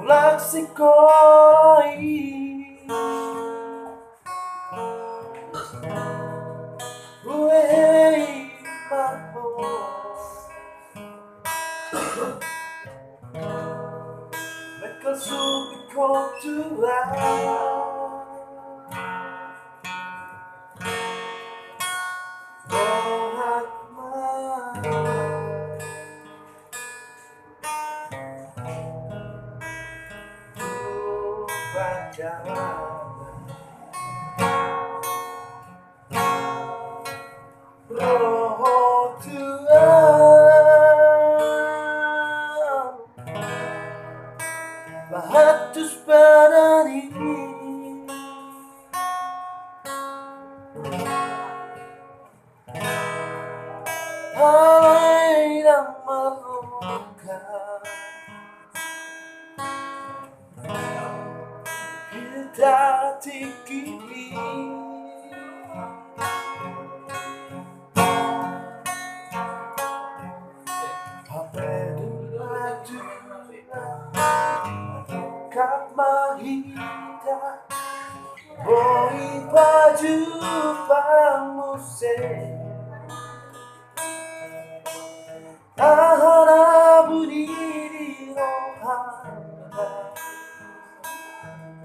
Mulak sikoi Uei maho Mekasubi kotua Bohat Roho Tuhan Bahatus badani Halai dan meluka Kita tinggi Kap mahita Boi baju pamuse Ahara buniri no hana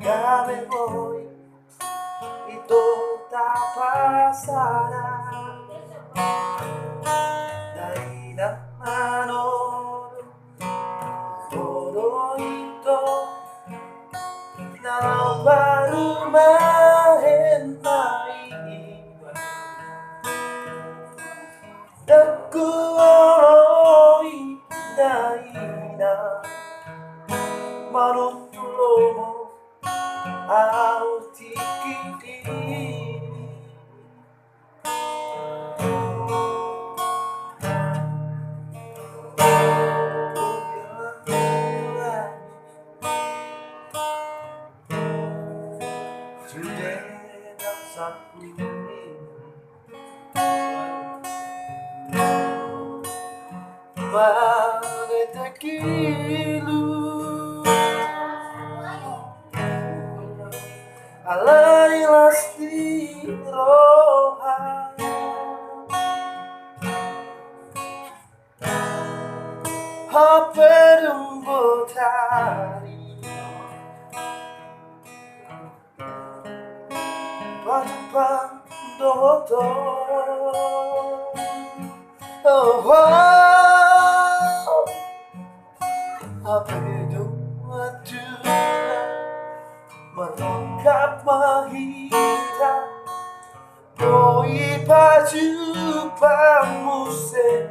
Game boi Ito tapasara Dai namano Todo ito Na baru mahenai Daku oroi daina Marutulomo au tikiti Mane tequilu Alai lasti roha Haperum botari Pajupan doto Oh, Haperum aduna Melengkap mahita Doi baju pamuse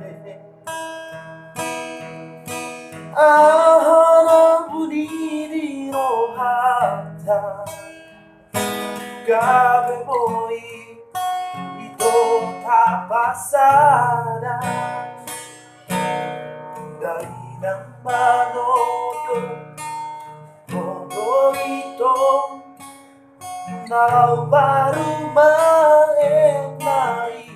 Ahana buniri rohata Gabe moi Ito tapasada Dari ng manodo Todo ito Na baru maenai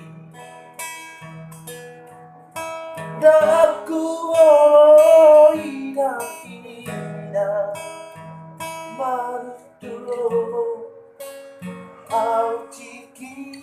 Daku oloi dakina Marutulomo Au ciki